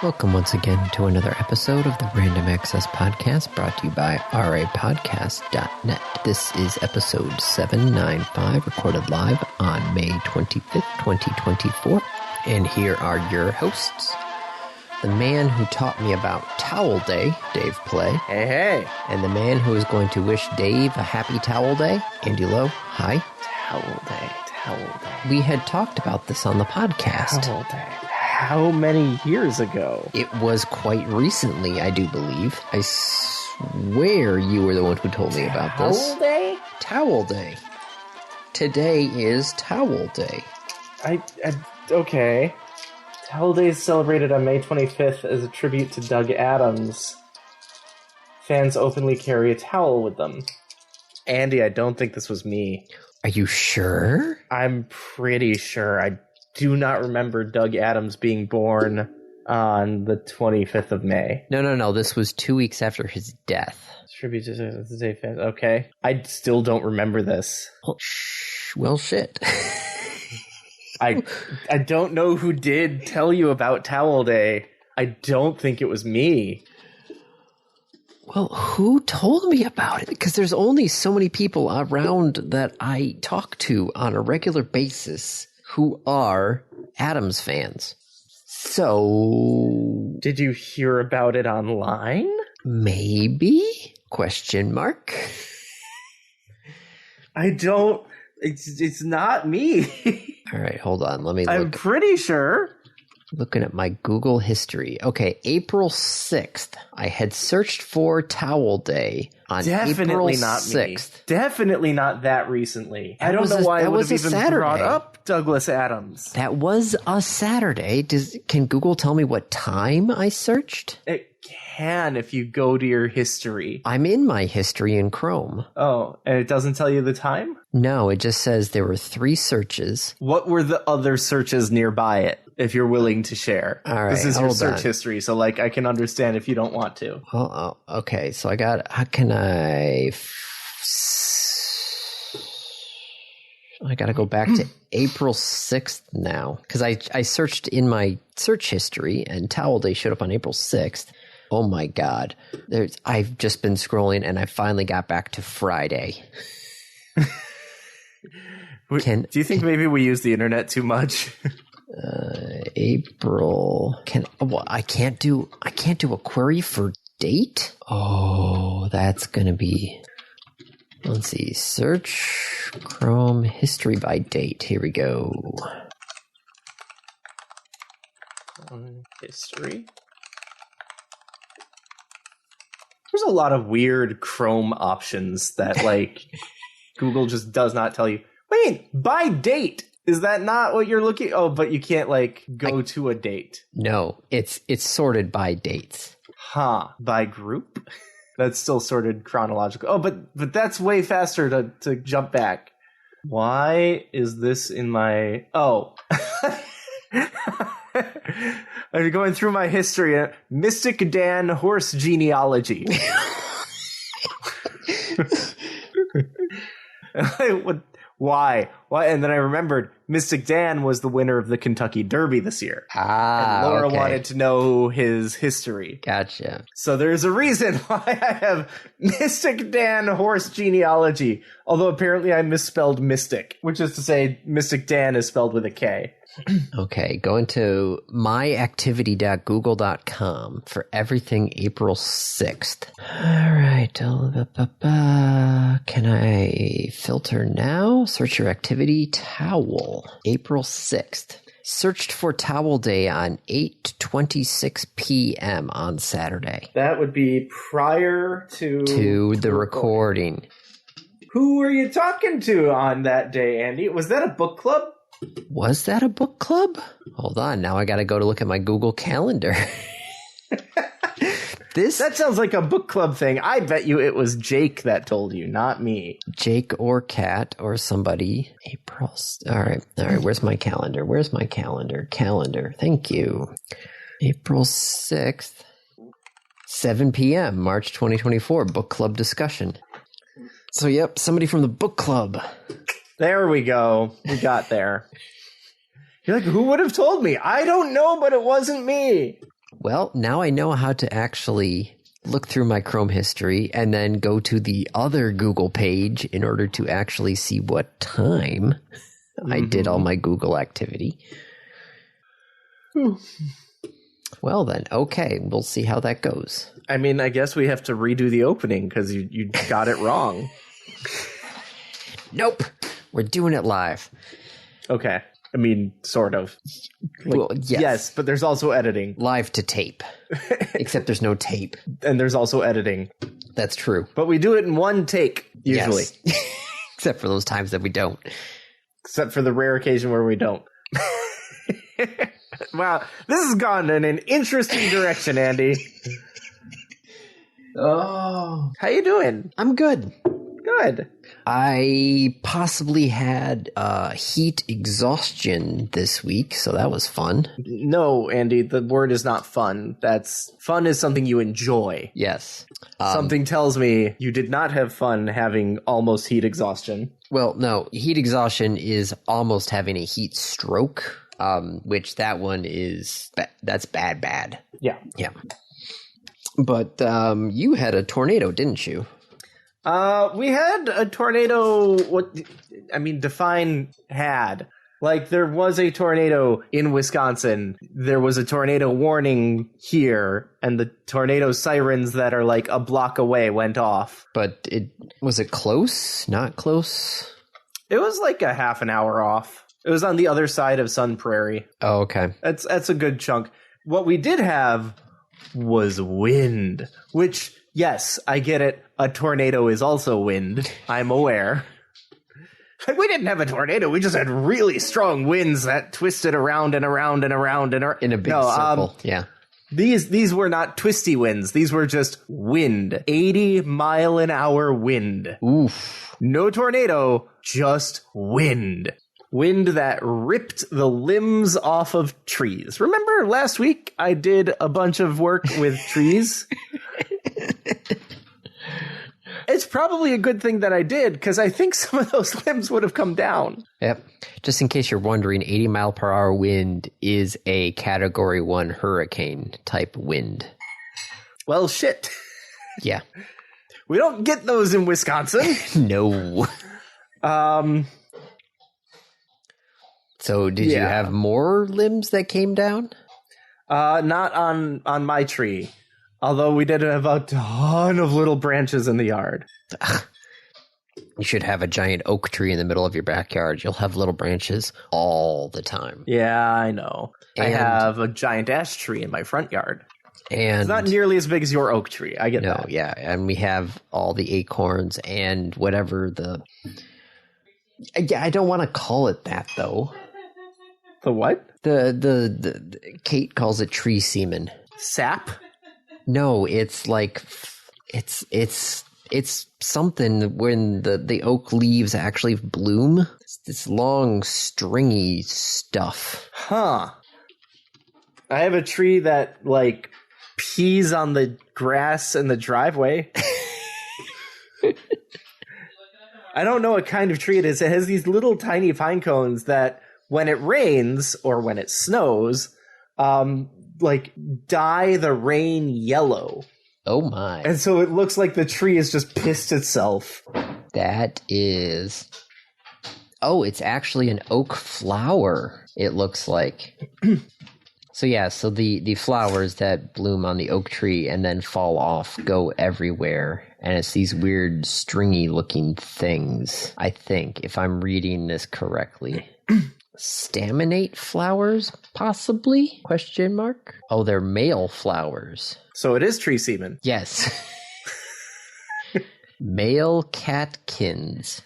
Welcome once again to another episode of the Random Access Podcast, brought to you by rapodcast.net. This is episode 795, recorded live on May 25th, 2024. And here are your hosts. The man who taught me about Towel Day, Dave Play. Hey, hey. And the man who is going to wish Dave a happy Towel Day, Andy Lowe. Hi. Towel Day. We had talked about this on the podcast. Towel Day. How many years ago? It was quite recently, I do believe. I swear you were the one who told me about this. Towel Day? Towel Day. Today is Towel Day. Okay. Towel Day is celebrated on May 25th as a tribute to Doug Adams. Fans openly carry a towel with them. Andy, I don't think this was me. Are you sure? I'm pretty sure. I do not remember Doug Adams being born on the 25th of May. No. This was 2 weeks after his death. Tribute to the day fans. Okay. I still don't remember this. Well, shit. I don't know who did tell you about Towel Day. I don't think it was me. Well, who told me about it? Because there's only so many people around that I talk to on a regular basis who are Adams fans. So... Did you hear about it online? Maybe? Question mark. I don't... It's not me. All right, hold on. Let me look. I'm pretty sure. Looking at my Google history. Okay, April 6th. I had searched for Towel Day on Definitely April not 6th. Me. Definitely not that recently. I don't know why I would have even brought up Douglas Adams. That was a Saturday. Can Google tell me what time I searched? It can if you go to your history. I'm in my history in Chrome. Oh, and it doesn't tell you the time? No, it just says there were 3 searches. What were the other searches nearby it, if you're willing to share? All right, this is your search history, so I can understand if you don't want to. Oh, okay. So how can I got to go back to April 6th now, because I searched in my search history and Towel Day showed up on April 6th. Oh my God. I've just been scrolling and I finally got back to Friday. Do you think maybe we use the internet too much? April. I can't do a query for date? Oh, that's going to be... Let's see. Search Chrome history by date. Here we go. History. There's a lot of weird Chrome options that Google just does not tell you. Wait, by date. Is that not what you're looking? Oh, but you can't go to a date. No, it's sorted by dates. By group? That's still sorted chronological. Oh, but that's way faster to jump back. Why is this in my... Oh. I'm going through my history. Mystic Dan horse genealogy. Why? And then I remembered Mystic Dan was the winner of the Kentucky Derby this year. And Laura wanted to know his history. Gotcha. So there's a reason why I have Mystic Dan horse genealogy. Although apparently I misspelled Mystic, which is to say Mystic Dan is spelled with a K. Okay, go into myactivity.google.com for everything April 6th. All right. Can I filter now? Search your activity. Towel. April 6th. Searched for Towel Day on 8:26 p.m. on Saturday. That would be prior to the recording. Who were you talking to on that day, Andy? Was that a book club? Was that a book club? Hold on. Now I got to go to look at my Google Calendar. That sounds like a book club thing. I bet you it was Jake that told you, not me. Jake or Kat or somebody. April. All right. Where's my calendar? Calendar. Thank you. April 6th. 7 p.m. March 2024. Book club discussion. So, yep. Somebody from the book club. There we go. We got there. You're like, who would have told me? I don't know, but it wasn't me. Well, now I know how to actually look through my Chrome history and then go to the other Google page in order to actually see what time I did all my Google activity. Well then, okay, we'll see how that goes. I mean, I guess we have to redo the opening because you got it wrong. Nope, we're doing it live. Okay. I mean, sort of. Like, Well, yes, but there's also editing. live to tape, except there's no tape. And there's also editing. That's true. But we do it in one take, usually. Yes. Except for those times that we don't. Except for the rare occasion where we don't. Wow, this has gone in an interesting direction, Andy. Oh. How you doing? I'm good. Good. I possibly had heat exhaustion this week, so that was fun. No, Andy, the word is not fun. Fun is something you enjoy. Yes. Something tells me you did not have fun having almost heat exhaustion. Well, no, heat exhaustion is almost having a heat stroke, which that one is, that's bad. Yeah. Yeah. But you had a tornado, didn't you? We had a tornado. Define had. Like, there was a tornado in Wisconsin. There was a tornado warning here, and the tornado sirens that are like a block away went off. But was it close? Not close? It was like a half an hour off. It was on the other side of Sun Prairie. Oh, okay. That's a good chunk. What we did have was wind, which, yes, I get it. A tornado is also wind. I'm aware. We didn't have a tornado. We just had really strong winds that twisted around and around and around and around. In a big circle, yeah. These were not twisty winds. These were just wind. 80-mile-an-hour wind. Oof. No tornado, just wind. Wind that ripped the limbs off of trees. Remember last week I did a bunch of work with trees? It's probably a good thing that I did, because I think some of those limbs would have come down. Yep. Just in case you're wondering, 80-mile-per-hour wind is a Category 1 hurricane type wind. Well, shit. Yeah. We don't get those in Wisconsin. No. So did you have more limbs that came down? Not on my tree. Although we did have a ton of little branches in the yard. You should have a giant oak tree in the middle of your backyard. You'll have little branches all the time. Yeah, I know. I have a giant ash tree in my front yard. And it's not nearly as big as your oak tree. I get that. No, yeah. And we have all the acorns and whatever the... I don't want to call it that, though. The what? The Kate calls it tree semen. Sap? No, it's like it's something when the oak leaves actually bloom. It's this long, stringy stuff. Huh. I have a tree that like pees on the grass in the driveway. I don't know what kind of tree it is. It has these little tiny pine cones that when it rains or when it snows, like dye the rain yellow. Oh my. And so it looks like the tree has just pissed itself. That is... Oh, it's actually an oak flower, it looks like. So yeah, so the flowers that bloom on the oak tree and then fall off go everywhere. And it's these weird stringy looking things, I think, if I'm reading this correctly. Staminate flowers, possibly? Question mark? Oh, they're male flowers. So it is tree semen. Yes. Male catkins.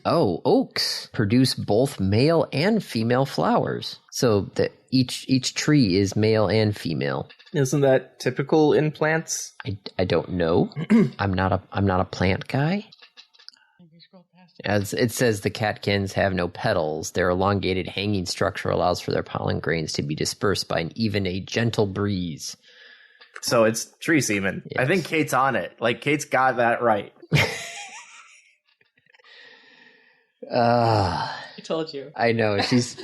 Oh, oaks produce both male and female flowers. So that each tree is male and female. Isn't that typical in plants? I don't know. I'm not a plant guy. As it says, the catkins have no petals. Their elongated hanging structure allows for their pollen grains to be dispersed by even a gentle breeze. So it's tree semen. Yes. I think Kate's on it. Like, Kate's got that right. I told you. I know. She's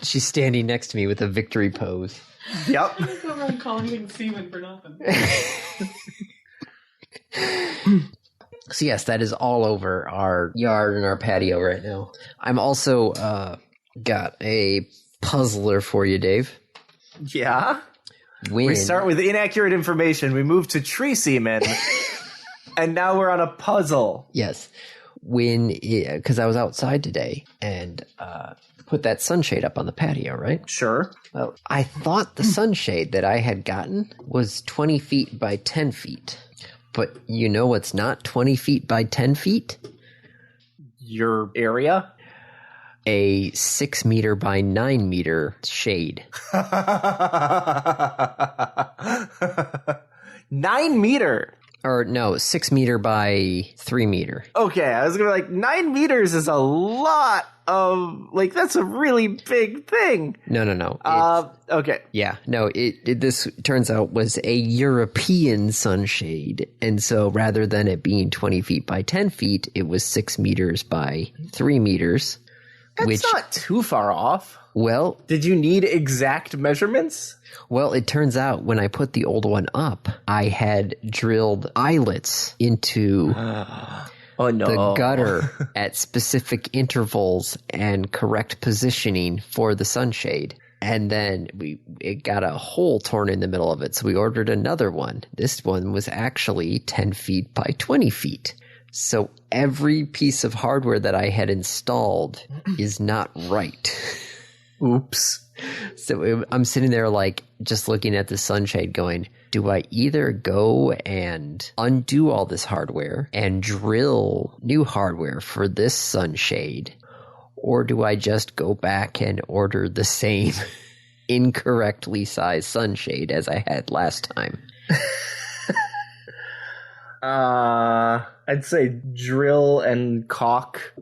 standing next to me with a victory pose. Yep. Look over Everyone calling things semen for nothing. So yes, that is all over our yard and our patio right now. I'm also got a puzzler for you, Dave. Yeah? We start with inaccurate information. We move to tree semen. And now we're on a puzzle. Yes. Because I was outside today and put that sunshade up on the patio, right? Sure. Well, I thought the sunshade that I had gotten was 20 feet by 10 feet. But you know what's not 20 feet by 10 feet? Your area? A 6 meter by 9 meter shade. 9 meter? Or no, 6 meter by 3 meter. Okay, I was gonna be like, 9 meters is a lot of, like, that's a really big thing. No. Okay. Yeah, no, this turns out was a European sunshade. And so rather than it being 20 feet by 10 feet, it was 6 meters by 3 meters. That's not too far off. Well, did you need exact measurements? Well, it turns out when I put the old one up, I had drilled eyelets into the gutter at specific intervals and correct positioning for the sunshade. And then it got a hole torn in the middle of it, so we ordered another one. This one was actually 10 feet by 20 feet. So every piece of hardware that I had installed is not right. Oops. So I'm sitting there like just looking at the sunshade going, do I either go and undo all this hardware and drill new hardware for this sunshade, or do I just go back and order the same incorrectly sized sunshade as I had last time? I'd say drill and caulk.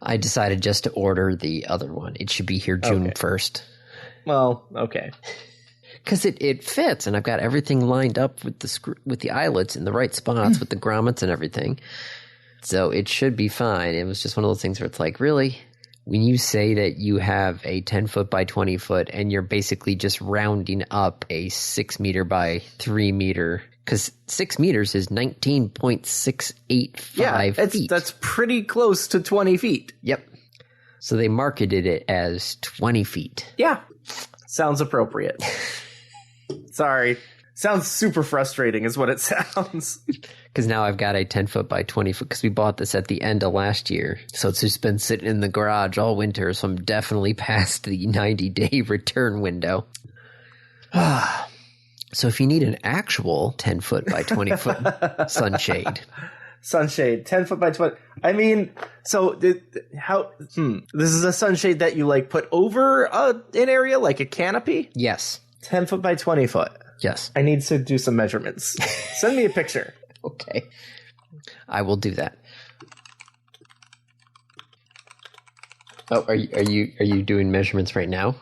I decided just to order the other one. It should be here June 1st. Well, okay. Because it fits, and I've got everything lined up with the eyelets in the right spots with the grommets and everything. So it should be fine. It was just one of those things where it's like, really? When you say that you have a 10 foot by 20 foot and you're basically just rounding up a 6 meter by 3 meter, because 6 meters is 19.685 feet. That's pretty close to 20 feet. Yep. So they marketed it as 20 feet. Yeah. Sounds appropriate. Sorry. Sounds super frustrating is what it sounds. Because now I've got a 10 foot by 20 foot, because we bought this at the end of last year. So it's just been sitting in the garage all winter, so I'm definitely past the 90-day return window. So if you need an actual 10 foot by 20 foot sunshade. Sunshade, 10 foot by 20. I mean, so this is a sunshade that you like put over an area, like a canopy? Yes. 10 foot by 20 foot. Yes. I need to do some measurements. Send me a picture. Okay. I will do that. Oh, are you doing measurements right now?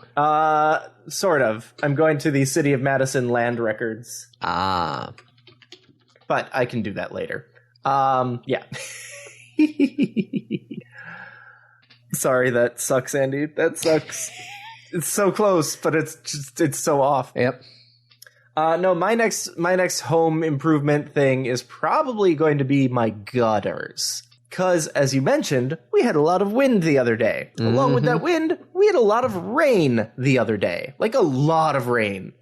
Sort of. I'm going to the City of Madison land records. Ah. But I can do that later. Yeah. Sorry, that sucks, Andy. That sucks. It's so close, but it's so off. Yep. No, my next home improvement thing is probably going to be my gutters. Because, as you mentioned, we had a lot of wind the other day. Mm-hmm. Along with that wind, we had a lot of rain the other day. Like, a lot of rain.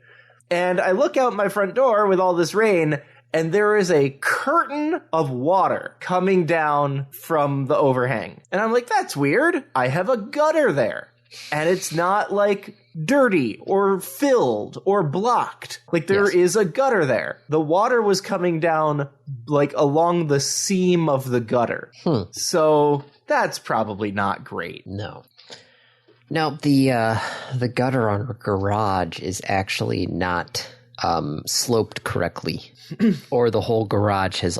And I look out my front door with all this rain, and there is a curtain of water coming down from the overhang. And I'm like, that's weird. I have a gutter there. And it's not, like, dirty or filled or blocked. Like, there is a gutter there. The water was coming down, like, along the seam of the gutter. So that's probably not great. No. Now, the gutter on our garage is actually not sloped correctly. Or the whole garage has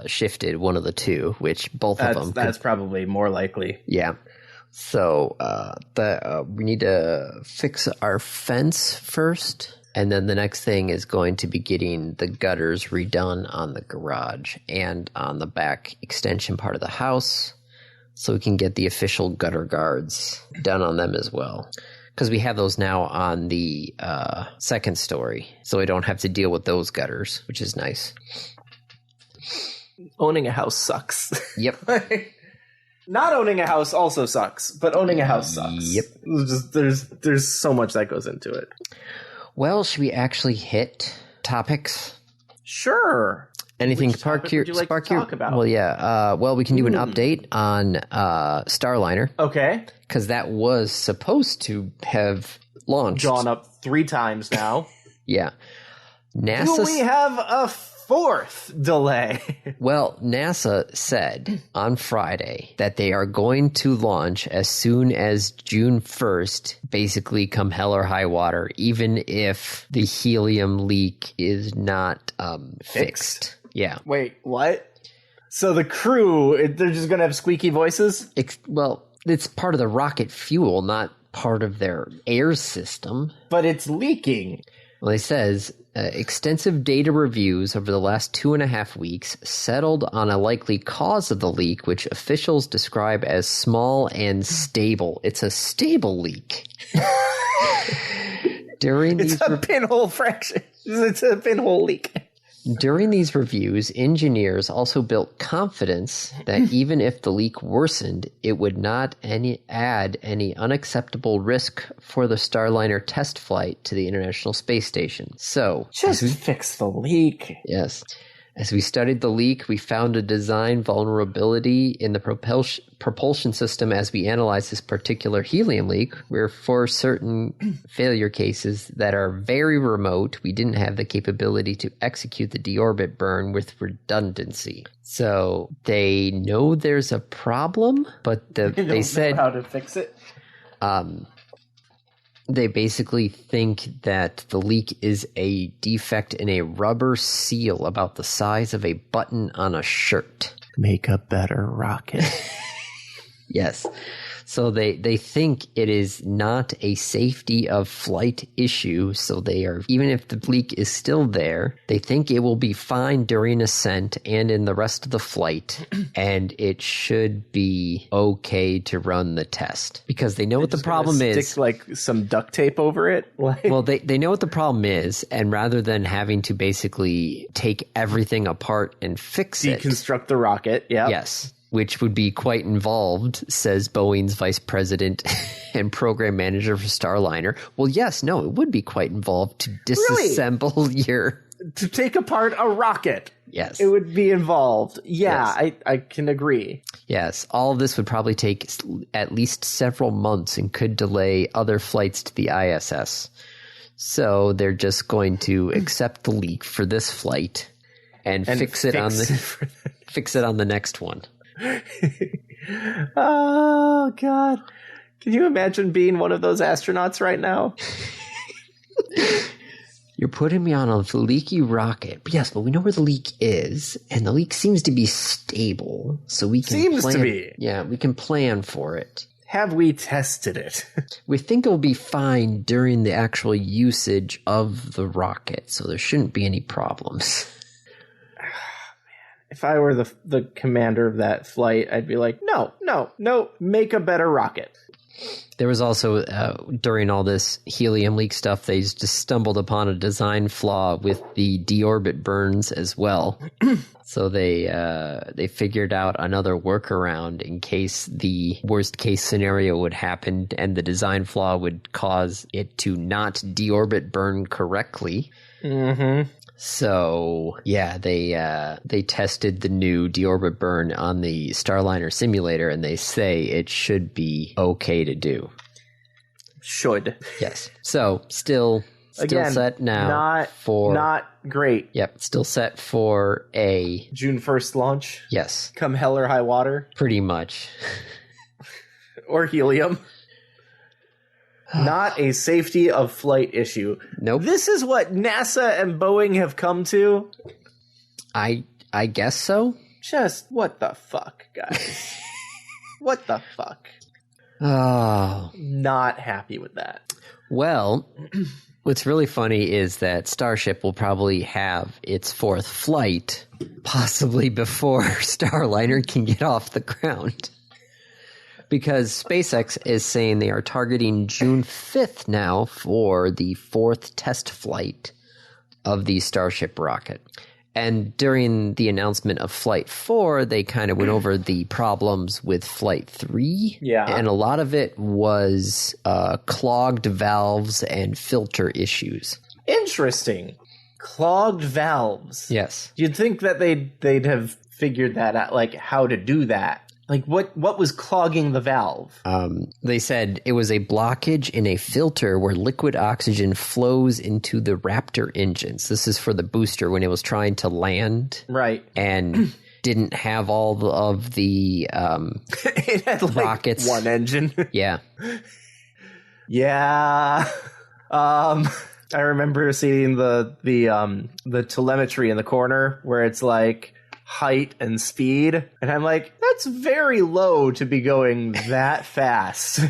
shifted, one of the two, which both of them. That's probably more likely. Yeah. So we need to fix our fence first, and then the next thing is going to be getting the gutters redone on the garage and on the back extension part of the house, so we can get the official gutter guards done on them as well. Because we have those now on the second story, so we don't have to deal with those gutters, which is nice. Owning a house sucks. Yep. Not owning a house also sucks, but owning a house sucks. Yep. There's so much that goes into it. Well, should we actually hit topics? Sure. Anything Which topic would you like to talk about? Well, yeah. Well, we can do an update on Starliner. Okay. Because that was supposed to have launched. Gone up 3 times now. Yeah. NASA. Do we have a 4th delay? Well, NASA said on Friday that they are going to launch as soon as June 1st, basically come hell or high water, even if the helium leak is not fixed. Yeah. Wait, what? So the crew, they're just going to have squeaky voices? Well, it's part of the rocket fuel, not part of their air system. But it's leaking. Well, it says extensive data reviews over the last 2.5 weeks settled on a likely cause of the leak, which officials describe as small and stable. It's a stable leak. It's a pinhole fraction. It's a pinhole leak. During these reviews, engineers also built confidence that even if the leak worsened, it would not add any unacceptable risk for the Starliner test flight to the International Space Station. So, just fix the leak. Yes. As we studied the leak, we found a design vulnerability in the propulsion system as we analyzed this particular helium leak, where for certain failure cases that are very remote, we didn't have the capability to execute the deorbit burn with redundancy. So they know there's a problem, but they said how to fix it. They basically think that the leak is a defect in a rubber seal about the size of a button on a shirt. Make a better rocket. Yes. So they think it is not a safety of flight issue. So they are, even if the leak is still there, they think it will be fine during ascent and in the rest of the flight. And it should be okay to run the test because they know what the problem is. Stick like some duct tape over it. Well, they know what the problem is. And rather than having to basically take everything apart and fix it. Deconstruct the rocket. Yeah. Yes. Which would be quite involved, says Boeing's vice president and program manager for Starliner. Well, yes, no, it would be quite involved to disassemble your... To take apart a rocket. Yes. It would be involved. Yeah, Yes. I can agree. Yes, all of this would probably take at least several months and could delay other flights to the ISS. So they're just going to accept the leak for this flight and fix it on the next one. Oh, God. Can you imagine being one of those astronauts right now? You're putting me on a leaky rocket. Yes, but we know where the leak is, and the leak seems to be stable, so we can Seems plan. to be. Yeah, we can plan for it. Have we tested it? We think it'll be fine during the actual usage of the rocket, so there shouldn't be any problems. If I were the commander of that flight, I'd be like, no, make a better rocket. There was also, during all this helium leak stuff, they just stumbled upon a design flaw with the deorbit burns as well. So they figured out another workaround in case the worst case scenario would happen and the design flaw would cause it to not deorbit burn correctly. Mm-hmm. So, yeah, they tested the new deorbit burn on the Starliner simulator, and they say it should be okay to do. Should. Yes. So, still Again, set now not great. Yep, still set for a June 1st launch. Yes. Come hell or high water. Pretty much. Or helium. Not a safety of flight issue. Nope. This is what NASA and Boeing have come to. I guess so. Just what the fuck, guys? What the fuck? Oh. Not happy with that. Well, what's really funny is that Starship will probably have its 4th flight possibly before Starliner can get off the ground. because SpaceX is saying they are targeting June 5th now for the 4th test flight of the Starship rocket. And during the announcement of Flight 4, they kind of went over the problems with Flight 3. Yeah. And a lot of it was clogged valves and filter issues. Interesting. Clogged valves. Yes. You'd think that they'd have figured that out, like how to do that. Like what was clogging the valve? They said it was a blockage in a filter where liquid oxygen flows into the Raptor engines. This is for the booster when it was trying to land. Right. And didn't have all of the It had like rockets. one engine. Yeah. Yeah. I remember seeing the telemetry in the corner where it's like height and speed, and I'm like, that's very low to be going that fast.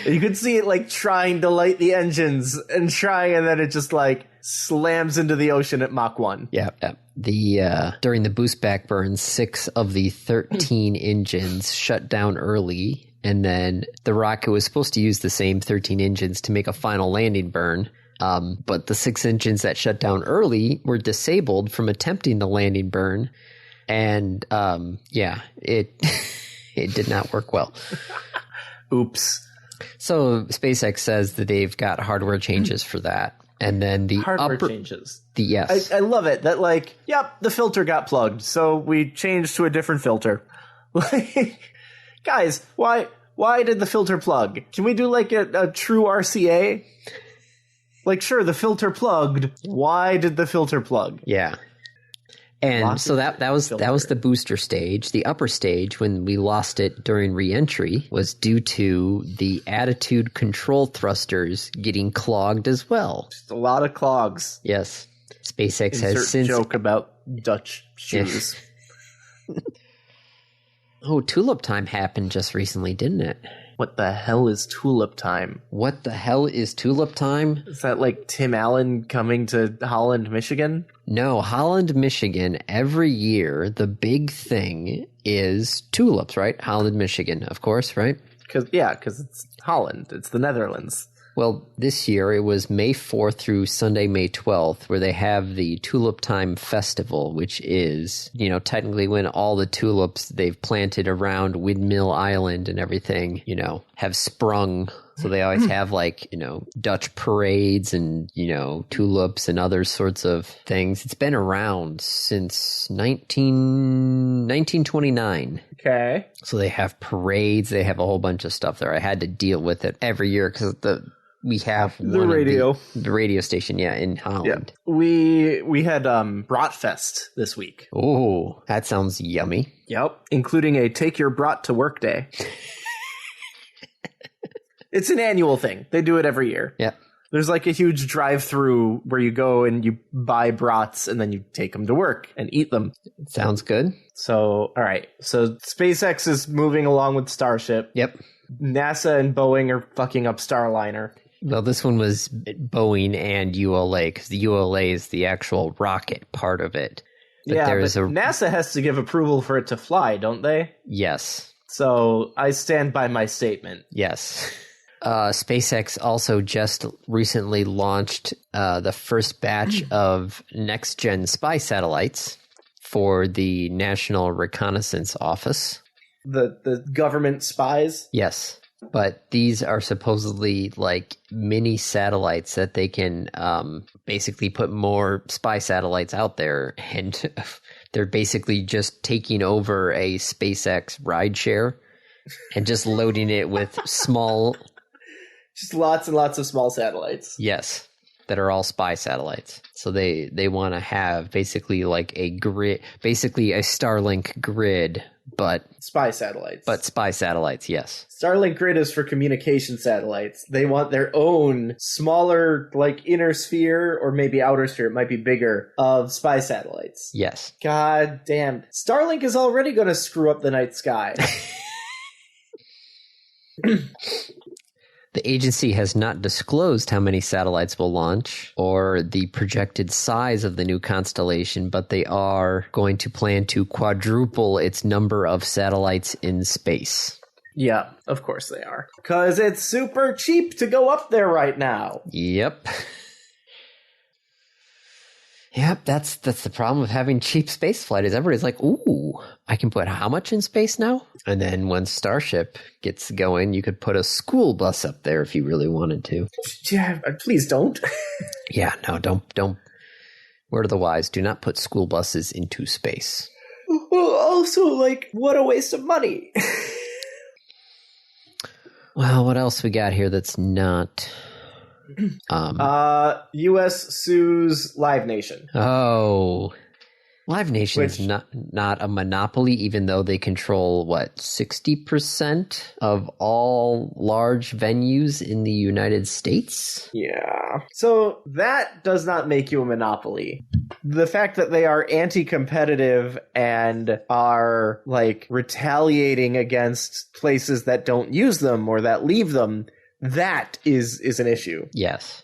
You could see it like trying to light the engines and then it just like slams into the ocean at Mach 1. Yeah. The during the boost back burn, 6 of the 13 engines shut down early, and then the rocket was supposed to use the same 13 engines to make a final landing burn. But the 6 engines that shut down early were disabled from attempting the landing burn. And, it did not work well. Oops. So SpaceX says that they've got hardware changes for that. And then the hardware changes. Yes. I love it that like, yep, the filter got plugged. So we changed to a different filter. Like, guys, why did the filter plug? Can we do like a true RCA? Like, sure, the filter plugged. Why did the filter plug? Yeah. And so that was the booster stage. The upper stage, when we lost it during re-entry, was due to the attitude control thrusters getting clogged as well. Just a lot of clogs. Yes. SpaceX Insert has since joke about Dutch shoes. Oh, Tulip Time happened just recently, didn't it? What the hell is Tulip Time? What the hell is Tulip Time? Is that like Tim Allen coming to Holland, Michigan? No, Holland, Michigan, every year, the big thing is tulips, right? Holland, Michigan, of course, right? Because it's Holland. It's the Netherlands. Well, this year it was May 4th through Sunday, May 12th, where they have the Tulip Time Festival, which is, technically when all the tulips they've planted around Windmill Island and everything, have sprung. So they always have Dutch parades and, tulips and other sorts of things. It's been around since 1929. Okay. So they have parades. They have a whole bunch of stuff there. I had to deal with it every year because we have the radio station, in Holland. Yeah. We had Bratfest this week. Oh, that sounds yummy. Yep, including a take your brat to work day. It's an annual thing. They do it every year. Yeah. There's like a huge drive-through where you go and you buy brats and then you take them to work and eat them. Sounds good. So, all right. So SpaceX is moving along with Starship. Yep. NASA and Boeing are fucking up Starliner. Well, this one was Boeing and ULA, because the ULA is the actual rocket part of it. But NASA has to give approval for it to fly, don't they? Yes. So I stand by my statement. Yes. SpaceX also just recently launched the first batch of next-gen spy satellites for the National Reconnaissance Office. The government spies? Yes. But these are supposedly like mini satellites that they can basically put more spy satellites out there. And they're basically just taking over a SpaceX rideshare and just loading it with small... Just lots and lots of small satellites. Yes, that are all spy satellites. So they want to have basically like a grid, basically a Starlink grid, but spy satellites. But spy satellites, yes. Starlink grid is for communication satellites. They want their own smaller, like inner sphere or maybe outer sphere, it might be bigger, of spy satellites. Yes. God damn. Starlink is already going to screw up the night sky. The agency has not disclosed how many satellites will launch or the projected size of the new constellation, but they are going to plan to quadruple its number of satellites in space. Yeah, of course they are. Because it's super cheap to go up there right now. Yep. Yep, that's the problem with having cheap spaceflight is everybody's like, ooh, I can put how much in space now? And then when Starship gets going, you could put a school bus up there if you really wanted to. Yeah, please don't. Yeah, no, don't. Word of the wise, do not put school buses into space. Well, also, like, what a waste of money. Well, what else we got here that's not... U.S. sues Live Nation. Oh, Live Nation is not a monopoly, even though they control, 60% of all large venues in the United States? Yeah. So that does not make you a monopoly. The fact that they are anti-competitive and are, retaliating against places that don't use them or that leave them, that is an issue. Yes.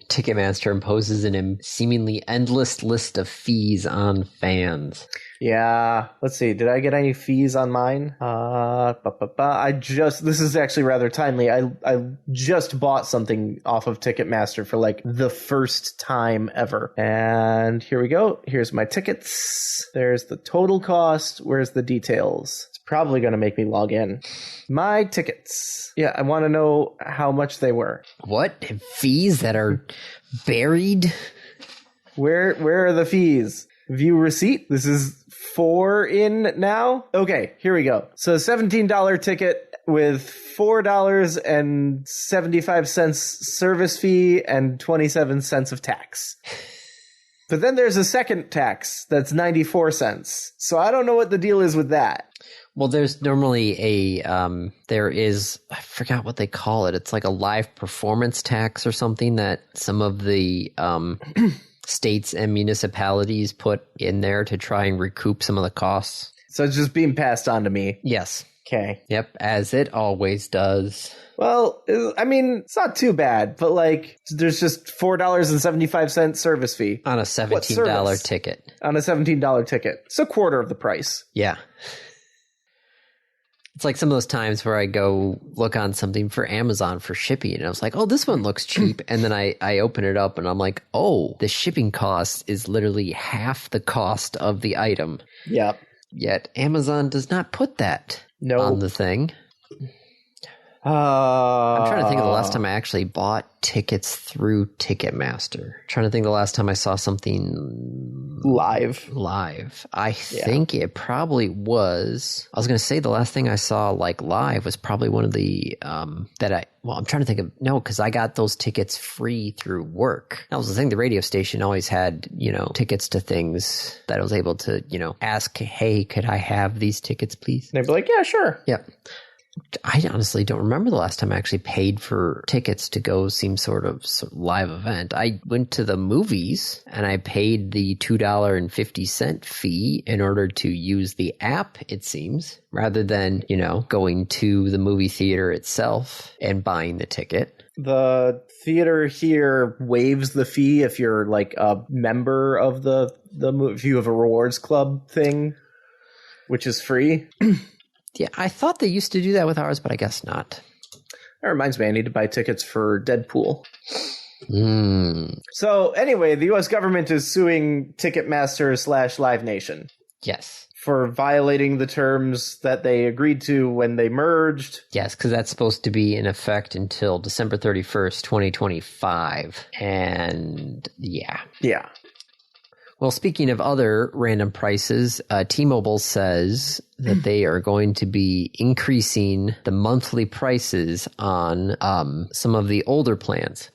Ticketmaster imposes an seemingly endless list of fees on fans. Yeah. Let's see. Did I get any fees on mine? This is actually rather timely. I just bought something off of Ticketmaster for the first time ever. And here we go. Here's my tickets. There's the total cost. Where's the details? It's probably going to make me log in. My tickets. Yeah, I want to know how much they were. What? Fees that are buried? Where are the fees? View receipt. This is 4 in now. Okay, here we go. So $17 ticket with $4.75 service fee and 27 cents of tax. But then there's a second tax that's 94 cents. So I don't know what the deal is with that. Well, there's normally I forgot what they call it. It's like a live performance tax or something that some of the states and municipalities put in there to try and recoup some of the costs. So it's just being passed on to me. Yes. Okay. Yep, as it always does. Well, I mean, it's not too bad, but there's just $4.75 service fee. On a $17 ticket. On a $17 ticket. It's a quarter of the price. Yeah. It's like some of those times where I go look on something for Amazon for shipping, and I was like, oh, this one looks cheap. And then I open it up, and I'm like, oh, the shipping cost is literally half the cost of the item. Yep. Yet Amazon does not put that on the thing. I'm trying to think of the last time I actually bought tickets through Ticketmaster. I'm trying to think the last time I saw something live. I think it probably was. I was going to say the last thing I saw live was probably one of the I'm trying to think of because I got those tickets free through work. That was the thing. The radio station always had tickets to things that I was able to ask, hey, could I have these tickets, please? And they'd be like, yeah, sure. Yep. I honestly don't remember the last time I actually paid for tickets to go see some sort of live event. I went to the movies and I paid the $2.50 fee in order to use the app, it seems, rather than, going to the movie theater itself and buying the ticket. The theater here waives the fee if you're a member of the movie, if you have a rewards club thing, which is free. Yeah, I thought they used to do that with ours, but I guess not. That reminds me, I need to buy tickets for Deadpool. So anyway, the U.S. government is suing Ticketmaster / Live Nation. Yes. For violating the terms that they agreed to when they merged. Yes, because that's supposed to be in effect until December 31st, 2025. And yeah. Yeah. Well, speaking of other random prices, T-Mobile says that they are going to be increasing the monthly prices on some of the older plans,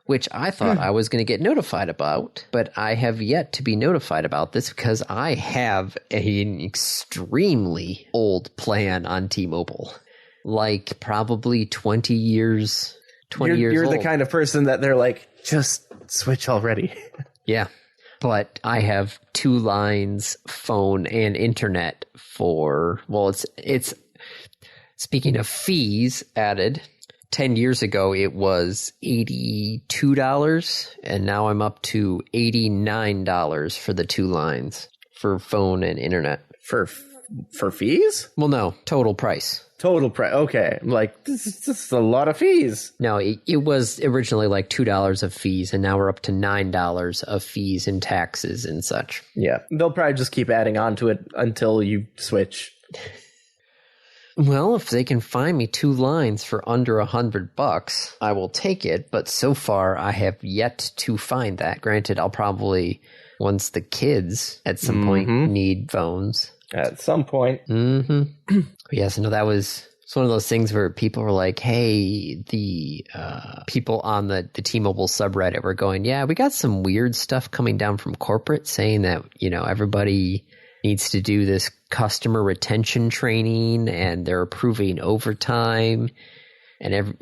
which I thought I was going to get notified about, but I have yet to be notified about this because I have an extremely old plan on T-Mobile, probably 20 years old. You're the kind of person that they're like, just switch already. Yeah. But I have 2 lines, phone and internet it's speaking of fees added, 10 years ago it was $82 and now I'm up to $89 for the 2 lines for phone and internet. For For fees? Well, no, total price. Total price. Okay. I'm like, this is a lot of fees. No, it was originally like $2 of fees, and now we're up to $9 of fees and taxes and such. Yeah. They'll probably just keep adding on to it until you switch. Well, if they can find me 2 lines for under $100, I will take it. But so far, I have yet to find that. Granted, I'll probably, once the kids at some point need phones. At some point. Mm-hmm. Yes, no, that was it's one of those things where people were like, hey, the people on the T-Mobile subreddit were going, yeah, we got some weird stuff coming down from corporate saying that, everybody needs to do this customer retention training and they're approving overtime and,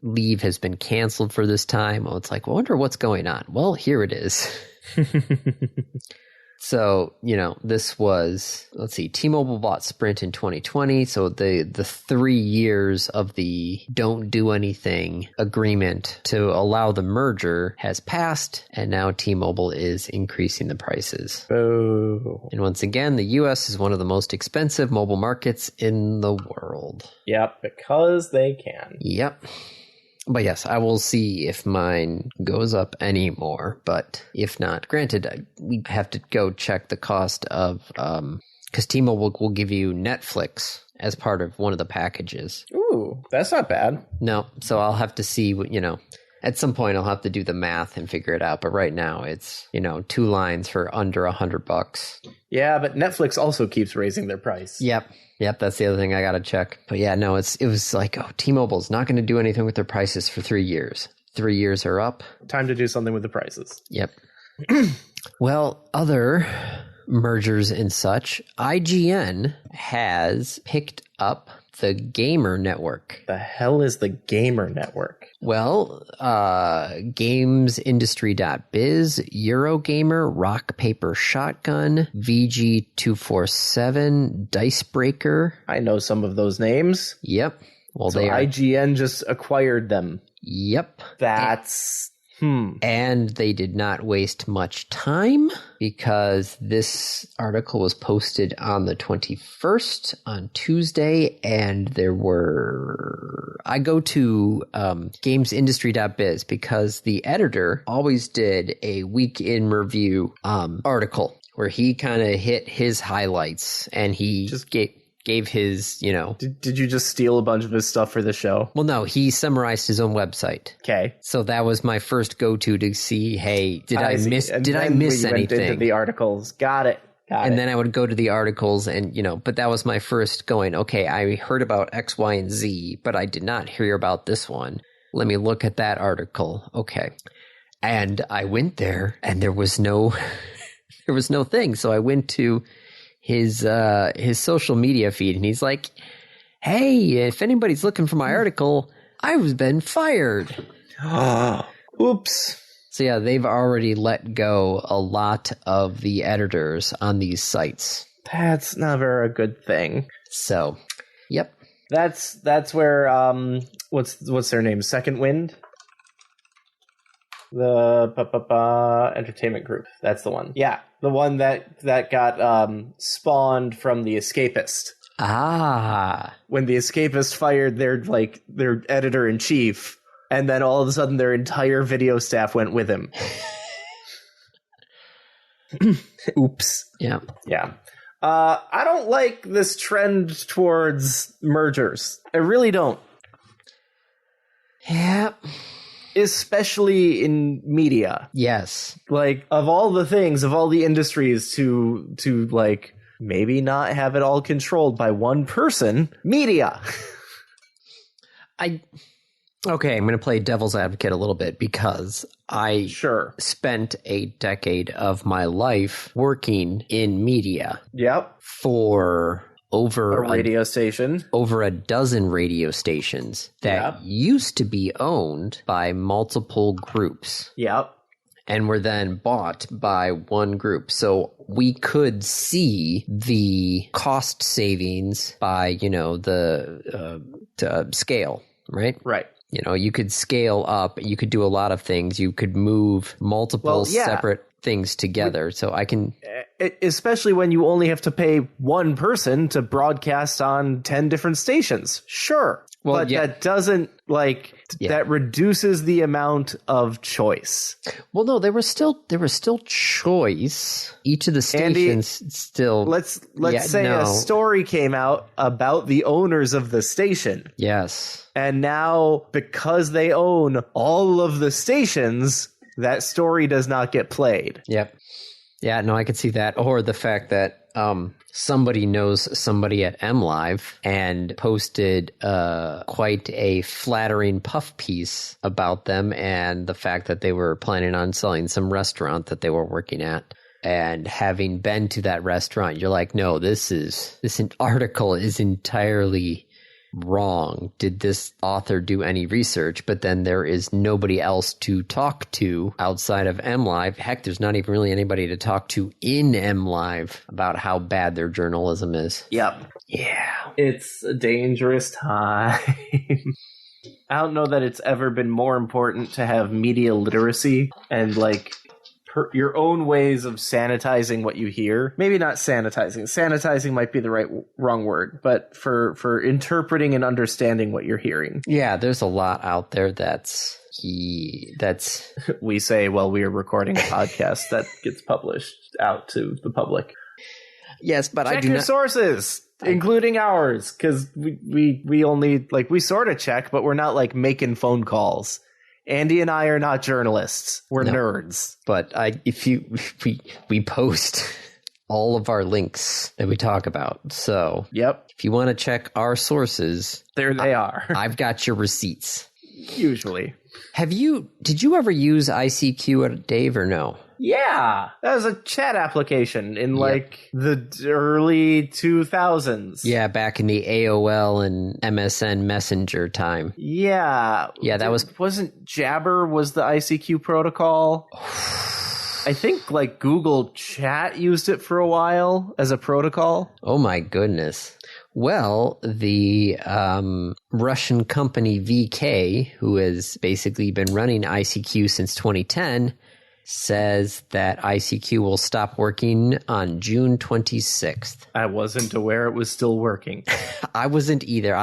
leave has been canceled for this time. Well, it's like, I wonder what's going on. Well, here it is. So, this was, let's see, T-Mobile bought Sprint in 2020. So the 3 years of the don't do anything agreement to allow the merger has passed. And now T-Mobile is increasing the prices. Oh. And once again, the U.S. is one of the most expensive mobile markets in the world. Yep, because they can. Yep. But yes, I will see if mine goes up anymore. But if not, granted, we have to go check the cost of, because T-Mobile will give you Netflix as part of one of the packages. Ooh, that's not bad. No, so I'll have to see what, at some point I'll have to do the math and figure it out. But right now it's, 2 lines for under $100. Yeah, but Netflix also keeps raising their price. Yep, that's the other thing I got to check. But yeah, no, it was like, T-Mobile's not going to do anything with their prices for 3 years. 3 years are up. Time to do something with the prices. Yep. Well, other mergers and such, IGN has picked up the Gamer Network. The hell is the Gamer Network? Well, gamesindustry.biz, Eurogamer, Rock Paper Shotgun, VG247, Dicebreaker. I know some of those names. Yep. Well, so IGN just acquired them. Yep. That's... And they did not waste much time because this article was posted on the 21st on Tuesday, and there were... I go to gamesindustry.biz because the editor always did a week in review article where he kind of hit his highlights, and he just gave his, Did you just steal a bunch of his stuff for the show? Well, no, he summarized his own website. Okay. So that was my first go-to to see, hey, did I miss anything? Went into the articles. Got it. Then I would go to the articles and, but that was my first going, okay, I heard about X, Y, and Z, but I did not hear about this one. Let me look at that article. Okay. And I went there and there was no thing. So I went to his social media feed, and he's like, hey, if anybody's looking for my article, I've been fired. Oops. So yeah, they've already let go a lot of the editors on these sites. That's never a good thing. So, yep. That's where what's their name? Second Wind? The entertainment group. That's the one. Yeah, the one that got spawned from The Escapist. Ah. When The Escapist fired their editor in chief, and then all of a sudden their entire video staff went with him. Oops. Yeah. Yeah. I don't like this trend towards mergers. I really don't. Yeah. Especially in media. Yes. Like, of all the things, of all the industries to like, maybe not have it all controlled by one person, media. Okay, I'm going to play devil's advocate a little bit because I spent a decade of my life working in media. Yep. For over a radio station. Over a dozen radio stations that used to be owned by multiple groups. Yep. And were then bought by one group. So we could see the cost savings by, the scale, right? Right. You could scale up. You could do a lot of things. You could move multiple separate things together. So I can... Especially when you only have to pay one person to broadcast on 10 different stations. Sure. Well, but that doesn't, that reduces the amount of choice. Well, no, there was still choice. Each of the stations still... Let's say a story came out about the owners of the station. Yes. And now, because they own all of the stations, that story does not get played. Yep. Yeah, no, I could see that. Or the fact that somebody knows somebody at MLive and posted quite a flattering puff piece about them and the fact that they were planning on selling some restaurant that they were working at. And having been to that restaurant, you're like, no, this article is entirely wrong. Did this author do any research? But then there is nobody else to talk to outside of MLive. Heck, there's not even really anybody to talk to in MLive about how bad their journalism is. Yep. Yeah. It's a dangerous time. I don't know that it's ever been more important to have media literacy and your own ways of sanitizing what you hear. Maybe not sanitizing. Sanitizing might be the wrong word, but for interpreting and understanding what you're hearing. Yeah, there's a lot out there that's we say while we are recording a podcast that gets published out to the public. Yes, but check I do your not... sources, including ours, because we only we sort of check, but we're not making phone calls. Andy and I are not journalists. We're nerds. But we post all of our links that we talk about. So yep. If you want to check our sources, there they are. I've got your receipts. Usually. Did you ever use ICQ, Dave, or no? Yeah, that was a chat application in the early 2000s. Yeah, back in the AOL and MSN Messenger time. Yeah. Yeah, wasn't Jabber was the ICQ protocol? I think Google Chat used it for a while as a protocol. Oh my goodness. Well, the Russian company VK, who has basically been running ICQ since 2010, says that ICQ will stop working on June 26th. I wasn't aware it was still working. I wasn't either.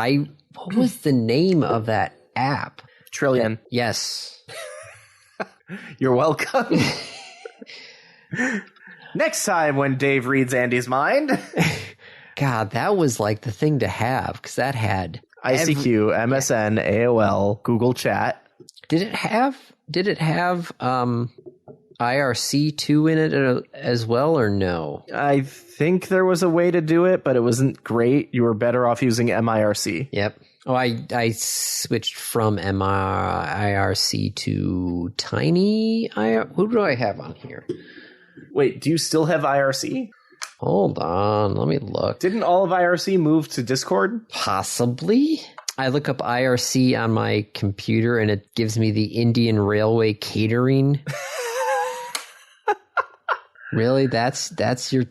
What was the name of that app? Trillion. Yes. You're welcome. Next time when Dave reads Andy's mind. God, that was the thing to have, because that had ICQ, MSN, AOL, Google Chat. Did it have IRC2 in it as well, or no? I think there was a way to do it, but it wasn't great. You were better off using MIRC. Yep. Oh, I switched from MIRC to Tiny. Who do I have on here? Wait, do you still have IRC? Hold on, let me look. Didn't all of IRC move to Discord? Possibly. I look up IRC on my computer and it gives me the Indian Railway Catering. Really? That's your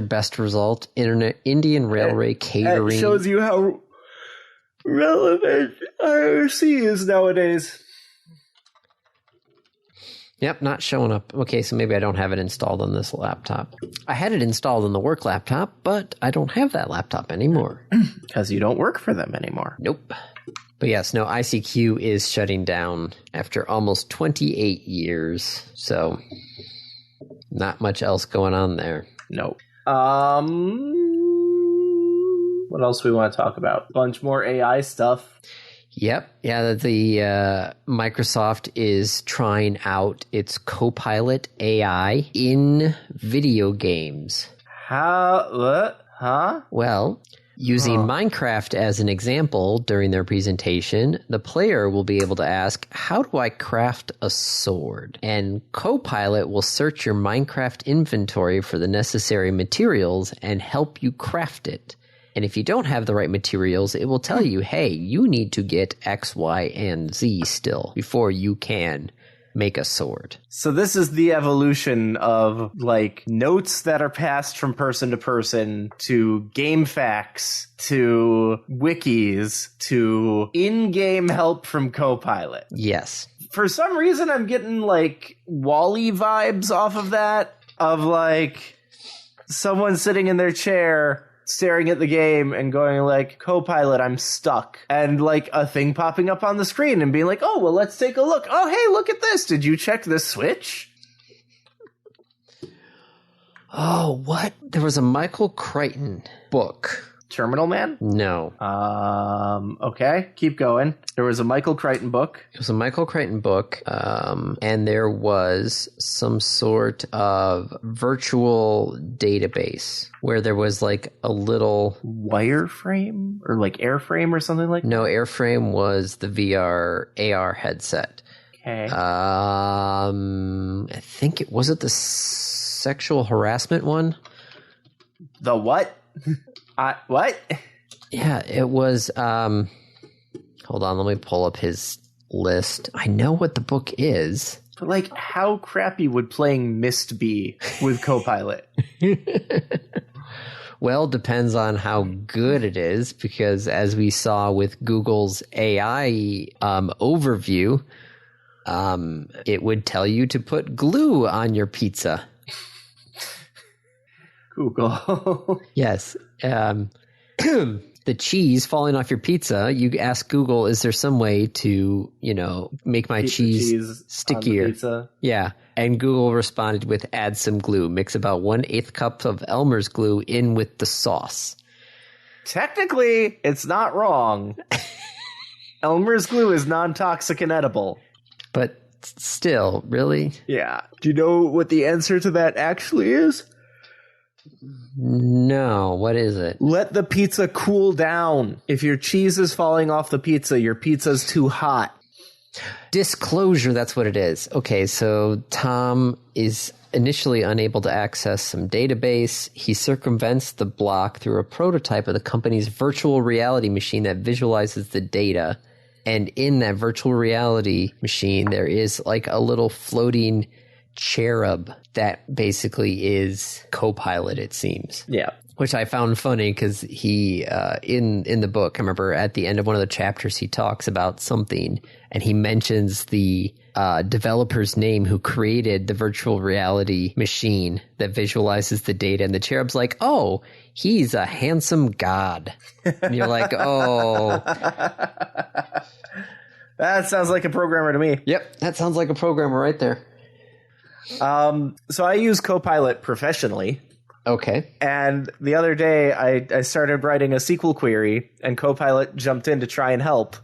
best result? Indian Railway Catering. It shows you how relevant IRC is nowadays. Yep, not showing up. Okay, so maybe I don't have it installed on this laptop. I had it installed on the work laptop, but I don't have that laptop anymore. Because you don't work for them anymore. Nope. But yes, no, ICQ is shutting down after almost 28 years. So, not much else going on there. Nope. What else we want to talk about? Bunch more AI stuff. Yep. Yeah, the Microsoft is trying out its Copilot AI in video games. How? What? Huh? Well, using Minecraft as an example during their presentation, the player will be able to ask, how do I craft a sword? And Copilot will search your Minecraft inventory for the necessary materials and help you craft it. And if you don't have the right materials, it will tell you, hey, you need to get X, Y, and Z still before you can make a sword. So this is the evolution of like notes that are passed from person to person to game facts to wikis to in-game help from Copilot. Yes. For some reason, I'm getting like Wall-E vibes off of that, of like someone sitting in their chair staring at the game and going like, Copilot, I'm stuck. And like a thing popping up on the screen and being like, oh, well, let's take a look. Oh, hey, look at this. Did you check this switch? Oh, what? There was a Michael Crichton book. Terminal Man? No. Okay, keep going. There was a Michael Crichton book. It was a Michael Crichton book, and there was some sort of virtual database where there was like a little Wireframe? Or like airframe or something like that? No, airframe was the VR AR headset. Okay. I think it was the sexual harassment one? The what? What? Yeah, it was, hold on, let me pull up his list. I know what the book is. But like, how crappy would playing Myst be with Copilot? Well, depends on how good it is, because as we saw with Google's AI overview, it would tell you to put glue on your pizza. Google. Yes. The cheese falling off your pizza, you ask Google, is there some way to, make my cheese stickier? Pizza. Yeah. And Google responded with, add some glue. Mix about 1/8 cup of Elmer's glue in with the sauce. Technically, it's not wrong. Elmer's glue is non-toxic and edible. But still, really? Yeah. Do you know what the answer to that actually is? No, what is it? Let the pizza cool down. If your cheese is falling off the pizza, your pizza's too hot. Disclosure, that's what it is. Okay, so Tom is initially unable to access some database. He circumvents the block through a prototype of the company's virtual reality machine that visualizes the data. And in that virtual reality machine, there is like a little floating cherub that basically is Copilot, it seems. Yeah. Which I found funny because he, in the book, I remember at the end of one of the chapters, he talks about something and he mentions the developer's name who created the virtual reality machine that visualizes the data. And the cherub's like, oh, he's a handsome god. And you're like, oh. That sounds like a programmer to me. Yep, that sounds like a programmer right there. So I use Copilot professionally. Okay. And the other day I started writing a SQL query and Copilot jumped in to try and help.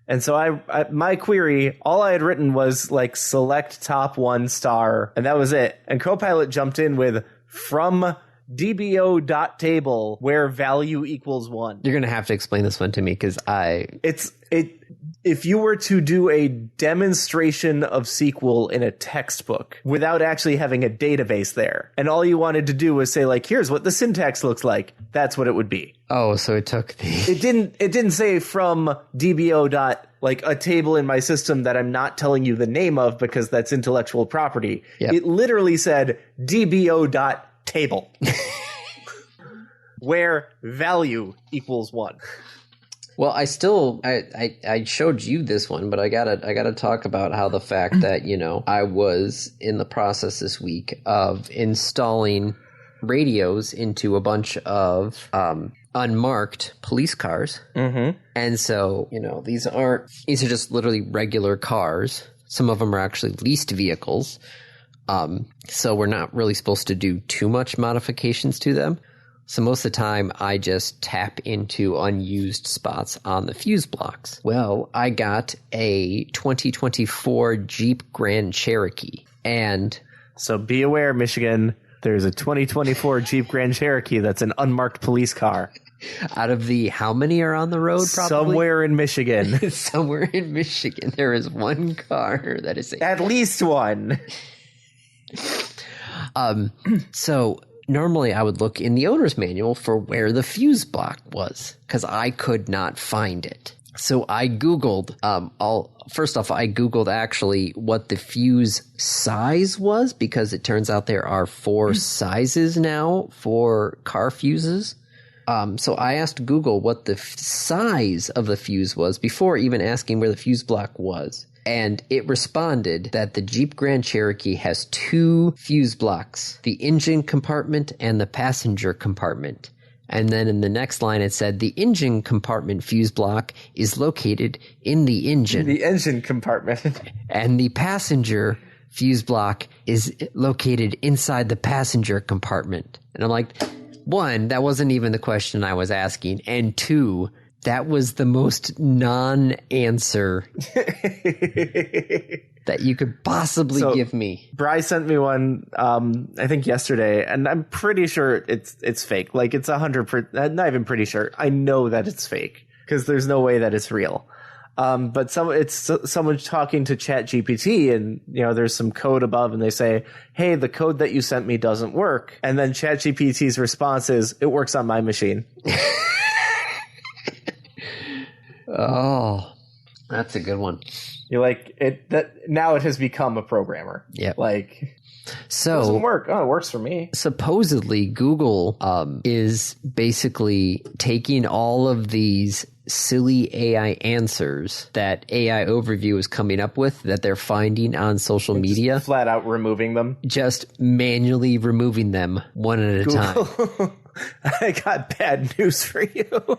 And so I my query, all I had written was like select top 1 star, and that was it. And Copilot jumped in with from dbo.table where value equals 1. You're going to have to explain this one to me because if you were to do a demonstration of SQL in a textbook without actually having a database there, and all you wanted to do was say like, here's what the syntax looks like, that's what it would be. Oh, so it took the... It didn't say from dbo dot, like a table in my system that I'm not telling you the name of because that's intellectual property. Yep. It literally said dbo dot table where value equals 1. Well, I showed you this one, but I gotta talk about how the fact that, I was in the process this week of installing radios into a bunch of unmarked police cars. Mm-hmm. And so, these are just literally regular cars. Some of them are actually leased vehicles. So we're not really supposed to do too much modifications to them. So most of the time, I just tap into unused spots on the fuse blocks. Well, I got a 2024 Jeep Grand Cherokee. And so be aware, Michigan, there's a 2024 Jeep Grand Cherokee that's an unmarked police car. Out of the how many are on the road, probably? Somewhere in Michigan. Somewhere in Michigan, there is one car that is... At least one. So... Normally, I would look in the owner's manual for where the fuse block was, because I could not find it. So I Googled, first off, I Googled actually what the fuse size was, because it turns out there are 4 sizes now for car fuses. So I asked Google what the size of the fuse was before even asking where the fuse block was. And it responded that the Jeep Grand Cherokee has 2 fuse blocks, the engine compartment and the passenger compartment. And then in the next line, it said the engine compartment fuse block is located in the engine. The engine compartment. And the passenger fuse block is located inside the passenger compartment. And I'm like, 1, that wasn't even the question I was asking. And 2, that was the most non-answer that you could possibly give me. Bri sent me one, I think yesterday, and I'm pretty sure it's fake. Like, it's 100%, not even pretty sure. I know that it's fake, because there's no way that it's real. But it's someone talking to ChatGPT, and, you know, there's some code above, and they say, hey, the code that you sent me doesn't work. And then ChatGPT's response is, it works on my machine. Oh, that's a good one. You're like, now it has become a programmer. Yeah. Like, so it doesn't work. Oh, it works for me. Supposedly, Google is basically taking all of these silly AI answers that AI Overview is coming up with that they're finding on social media. Just flat out removing them. Just manually removing them one at a time. I got bad news for you.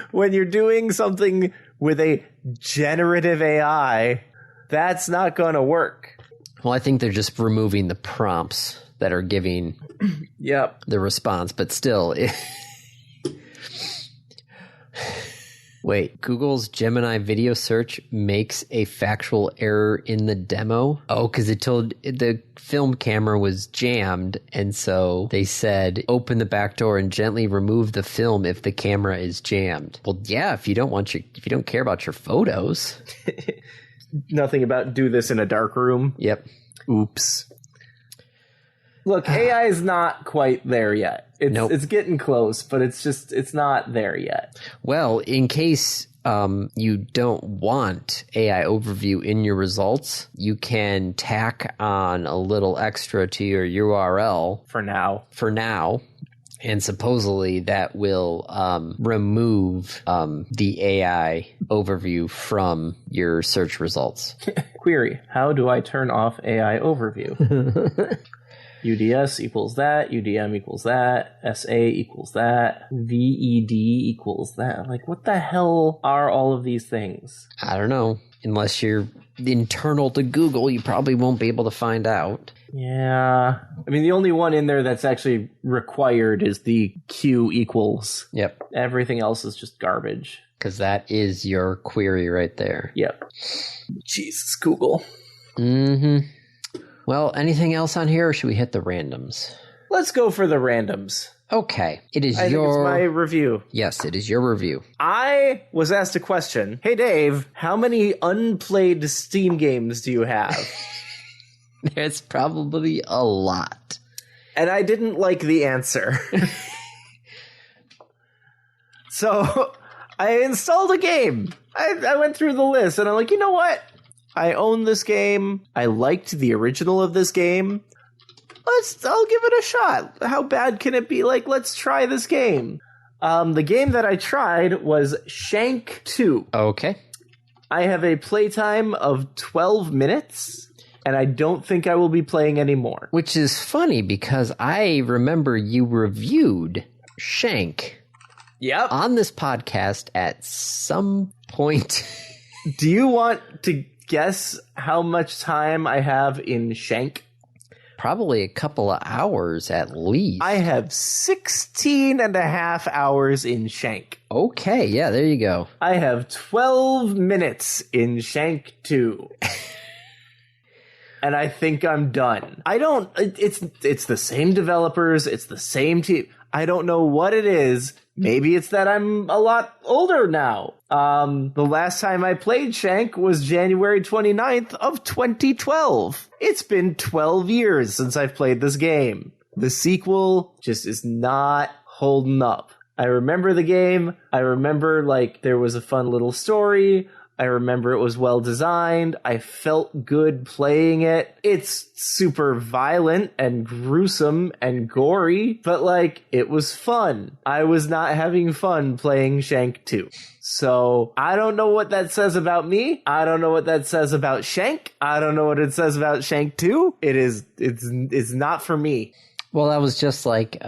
When you're doing something with a generative AI, that's not going to work. Well, I think they're just removing the prompts that are giving the response, but still. Wait, Google's Gemini video search makes a factual error in the demo? Oh, because it told the film camera was jammed, and so they said open the back door and gently remove the film if the camera is jammed. Well, yeah, if you don't care about your photos. Nothing about do this in a dark room. Yep. Oops. Look, AI is not quite there yet. It's getting close, but it's not there yet. Well, in case you don't want AI Overview in your results, you can tack on a little extra to your URL. For now. And supposedly that will remove the AI Overview from your search results. Query, how do I turn off AI Overview? UDS equals that, UDM equals that, SA equals that, VED equals that. Like, what the hell are all of these things? I don't know. Unless you're internal to Google, you probably won't be able to find out. Yeah. I mean, the only one in there that's actually required is the Q equals. Yep. Everything else is just garbage. Because that is your query right there. Yep. Jesus, Google. Mm-hmm. Well, anything else on here, or should we hit the randoms? Let's go for the randoms. Okay. I think it's my review. Yes, it is your review. I was asked a question. Hey, Dave, how many unplayed Steam games do you have? There's probably a lot. And I didn't like the answer. So I installed a game. I went through the list, and I'm like, you know what? I own this game. I liked the original of this game. I'll give it a shot. How bad can it be? Like, let's try this game. The game that I tried was Shank 2. Okay. I have a playtime of 12 minutes, and I don't think I will be playing anymore. Which is funny, because I remember you reviewed Shank on this podcast at some point. Do you want to guess how much time I have in Shank? Probably a couple of hours at least. I have 16 and a half hours in Shank. Okay, yeah, there you go. I have 12 minutes in Shank 2. And I think I'm done. It's the same developers, it's the same team. I don't know what it is. Maybe it's that I'm a lot older now. The last time I played Shank was January 29th of 2012. It's been 12 years since I've played this game. The sequel just is not holding up. I remember the game. I remember, like, there was a fun little story. I remember it was well designed. I felt good playing it. It's super violent and gruesome and gory, but, like, it was fun. I was not having fun playing Shank 2. So I don't know what that says about me. I don't know what that says about Shank. I don't know what it says about Shank 2. It's not for me. Well, that was just like,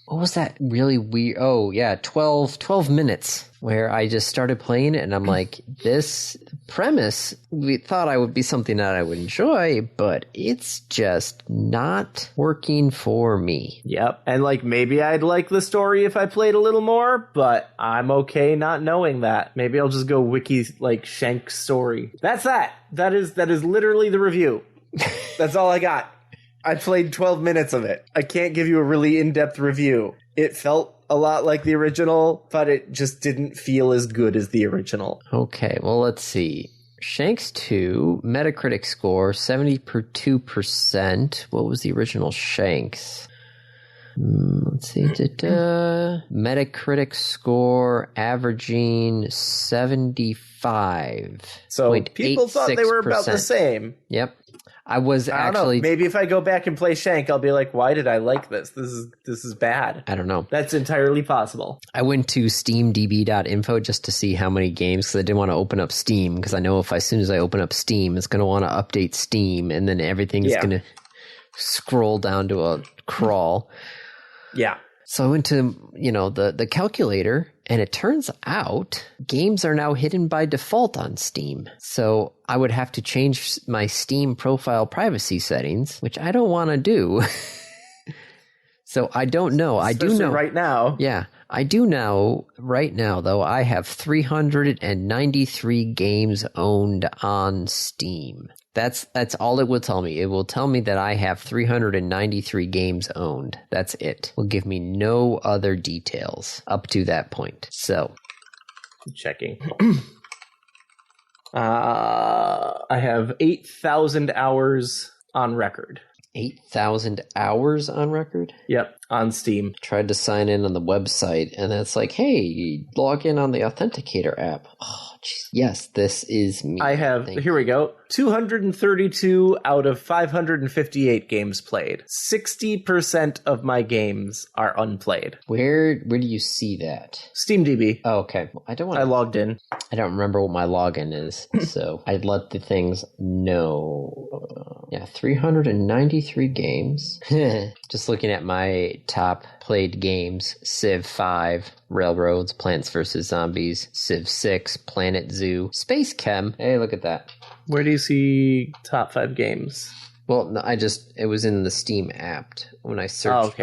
what was that really weird? Oh, yeah, 12 minutes where I just started playing it, and I'm like, this premise, we thought I would be something that I would enjoy, but it's just not working for me. Yep. And, like, maybe I'd like the story if I played a little more, but I'm okay not knowing that. Maybe I'll just go wiki, like, Shank story. That's that. That is literally the review. That's all I got. I played 12 minutes of it. I can't give you a really in-depth review. It felt a lot like the original, but it just didn't feel as good as the original. Okay, well, let's see. Shanks 2, Metacritic score, 72%. What was the original Shanks? Let's see. Metacritic score averaging 75. So people thought they were about the same. Yep. I don't know. Maybe if I go back and play Shank, I'll be like, why did I like this? This is bad. I don't know. That's entirely possible. I went to steamdb.info just to see how many games, because I didn't want to open up Steam, because I know as soon as I open up Steam, it's going to want to update Steam, and then everything is going to scroll down to a crawl. Yeah. So I went to, the calculator, and it turns out games are now hidden by default on Steam. So I would have to change my Steam profile privacy settings, which I don't want to do. So I don't know. Especially I do know right now. Yeah. I do know right now, though, I have 393 games owned on Steam. That's all it will tell me. It will tell me that I have 393 games owned. That's it. It will give me no other details up to that point. So, checking. I have 8,000 hours on record. 8,000 hours on record? Yep, on Steam. Tried to sign in on the website, and it's like, hey, log in on the Authenticator app. Oh, jeez. Yes, this is me. I have, here we go, 232 out of 558 games played. 60% of my games are unplayed. Where do you see that? SteamDB. Oh, okay. Well, I logged in. I don't remember what my login is, so I'd let the things know. Yeah, 393 games. Just looking at my top played games: Civ 5, Railroads, Plants vs. Zombies, Civ 6, Planet Zoo, Space Chem. Hey, look at that. Where do you see top 5 games? Well, no, it was in the Steam app when I searched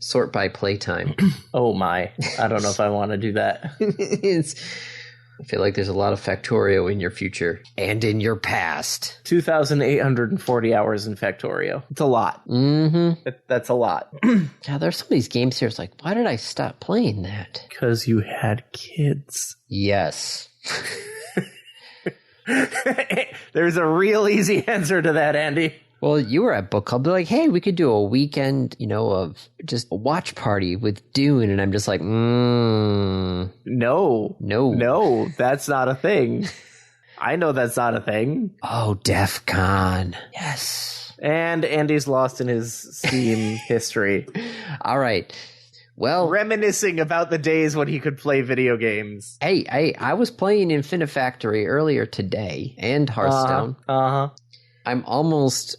sort by playtime. Oh my, I don't know if I want to do that. I feel like there's a lot of Factorio in your future and in your past. 2,840 hours in Factorio. It's a lot. Mm-hmm. That's a lot. Yeah, there's some of these games here. It's like, why did I stop playing that? Because you had kids. Yes. There's a real easy answer to that, Andy. Well, you were at book club. They're like, hey, we could do a weekend, of just a watch party with Dune. And I'm just like, No, that's not a thing. I know that's not a thing. Oh, DEF CON. Yes. And Andy's lost in his Steam history. All right. Well, reminiscing about the days when he could play video games. Hey, I was playing Infinifactory earlier today and Hearthstone. I'm almost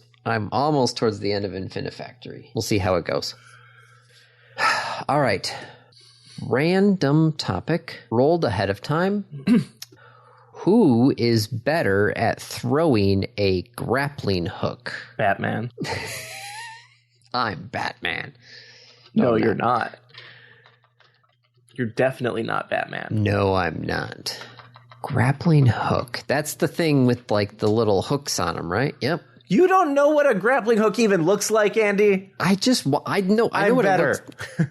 towards the end of Infinifactory. We'll see how it goes. All right. Random topic rolled ahead of time. Who is better at throwing a grappling hook? Batman. I'm Batman. No, you're not. You're definitely not Batman. No, I'm not. Grappling hook. That's the thing with, like, the little hooks on them, right? Yep. You don't know what a grappling hook even looks like, Andy? I know what better. It looks.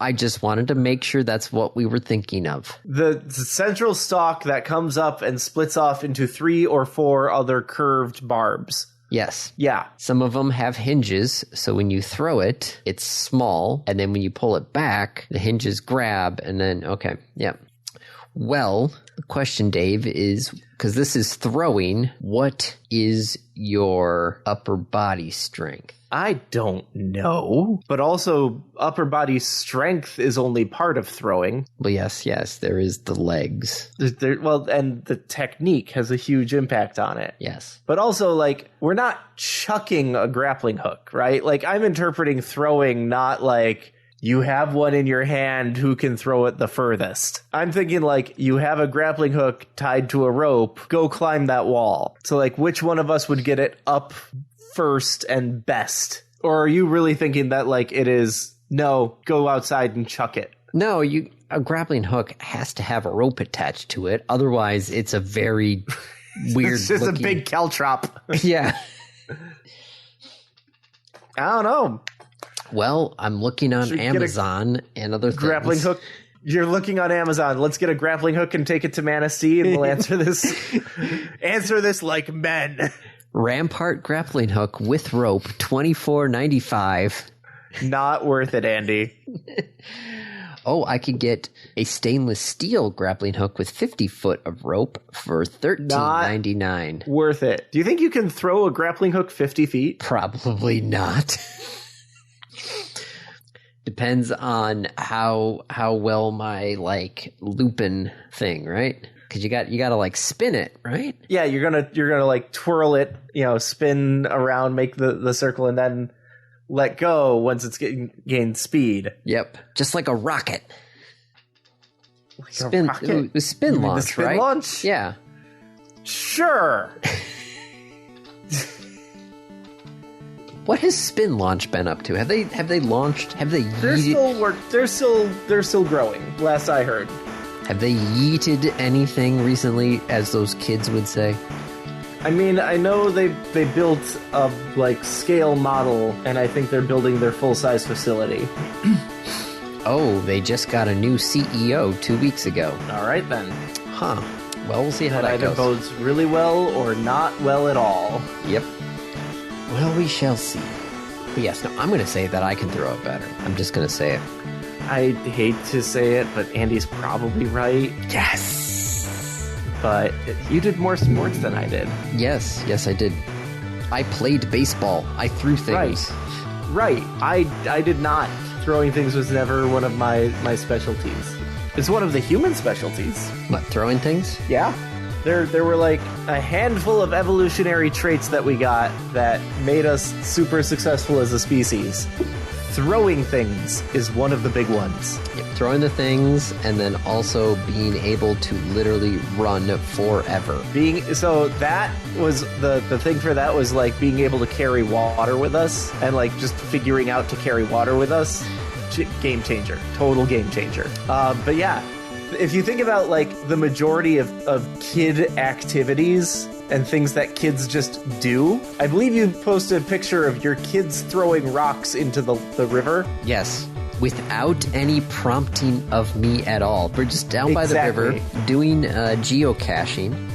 I just wanted to make sure that's what we were thinking of. The central stalk that comes up and splits off into 3 or 4 other curved barbs. Yes. Yeah. Some of them have hinges, so when you throw it, it's small, and then when you pull it back, the hinges grab, and then, okay, yeah. Well, the question, Dave, is, because this is throwing, what is your upper body strength? I don't know. But also, upper body strength is only part of throwing. Well, yes, there is the legs. And the technique has a huge impact on it. Yes. But also, like, we're not chucking a grappling hook, right? Like, I'm interpreting throwing not like you have one in your hand who can throw it the furthest. I'm thinking, like, you have a grappling hook tied to a rope, go climb that wall. So, like, which one of us would get it up first and best? Or are you really thinking that, like, it is, no, go outside and chuck it? No, a grappling hook has to have a rope attached to it. Otherwise, it's a very weird It's just looking... a big caltrop. Yeah. I don't know. Well, I'm looking on Amazon and other things. Grappling hook. You're looking on Amazon. Let's get a grappling hook and take it to Manistee, and we'll answer this. Answer this like men. Rampart grappling hook with rope, $24.95. Not worth it, Andy. Oh, I could get a stainless steel grappling hook with 50 foot of rope for $13.99. Worth it. Do you think you can throw a grappling hook 50 feet? Probably not. Depends on how well my like looping thing, right? Because you got to like spin it, right? Yeah, you're gonna like twirl it, spin around, make the circle, and then let go once it's gained speed. Yep, just like a rocket. Like Spin, a rocket? the spin launch, the spin right? launch? Yeah. Sure. What has spin launch been up to? Have they launched? Have they They're yeeted? They're still growing. Last I heard. Have they yeeted anything recently, as those kids would say? I mean, I know they built a like scale model, and I think they're building their full size facility. Oh, they just got a new CEO 2 weeks ago. All right then. Huh. Well, we'll see how That that either goes. bodes really well or not well at all. Yep. Well, we shall see. But yes, no, I'm going to say that I can throw it better. I'm just going to say it. I hate to say it, but Andy's probably right. Yes! But you did more sports than I did. Yes, I did. I played baseball. I threw things. Right. I did not. Throwing things was never one of my specialties. It's one of the human specialties. What, throwing things? Yeah. There were like a handful of evolutionary traits that we got that made us super successful as a species. Throwing things is one of the big ones. Yep, throwing the things, and then also being able to literally run forever. So that was the thing for that was like being able to carry water with us and like just figuring out to carry water with us. Game changer. Total game changer. But yeah, if you think about like the majority of kid activities and things that kids just do, I believe you posted a picture of your kids throwing rocks into the river. Yes, without any prompting of me at all. We're just down by the river doing geocaching,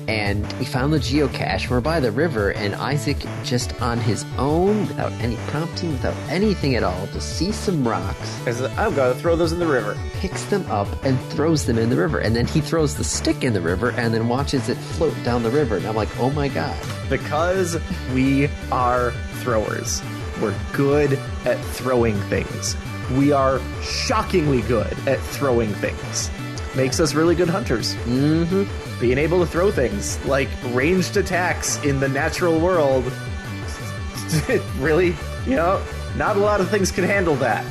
and we found the geocache. And we're by the river, and Isaac, just on his own, without any prompting, without anything at all, just sees some rocks. I said, I'm going to throw those in the river. Picks them up and throws them in the river. And then he throws the stick in the river and then watches it float down the river. And I'm like, oh my God. Because we are throwers. We're good at throwing things. We are shockingly good at throwing things. Makes us really good hunters. Mm-hmm. Being able to throw things, like ranged attacks in the natural world, really, not a lot of things can handle that.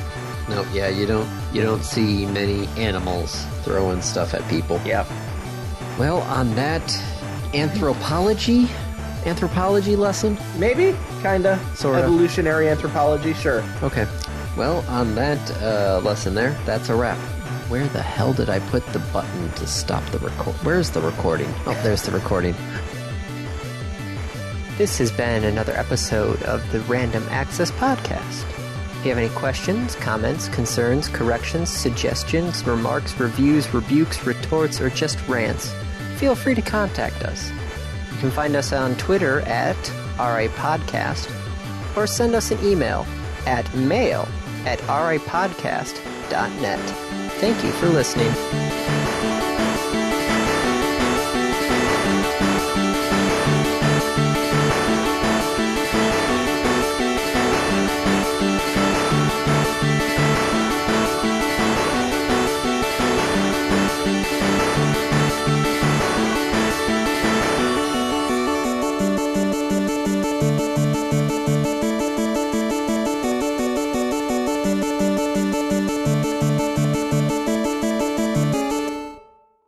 No, yeah, you don't see many animals throwing stuff at people. Yeah. Well, on that anthropology lesson? Maybe, kinda. Sorta. Evolutionary anthropology, sure. Okay. Well, on that lesson there, that's a wrap. Where the hell did I put the button to stop the record? Where's the recording? Oh, there's the recording. This has been another episode of the Random Access Podcast. If you have any questions, comments, concerns, corrections, suggestions, remarks, reviews, rebukes, retorts, or just rants, feel free to contact us. You can find us on Twitter at rapodcast, or send us an email at mail@rapodcast.net. Thank you for listening.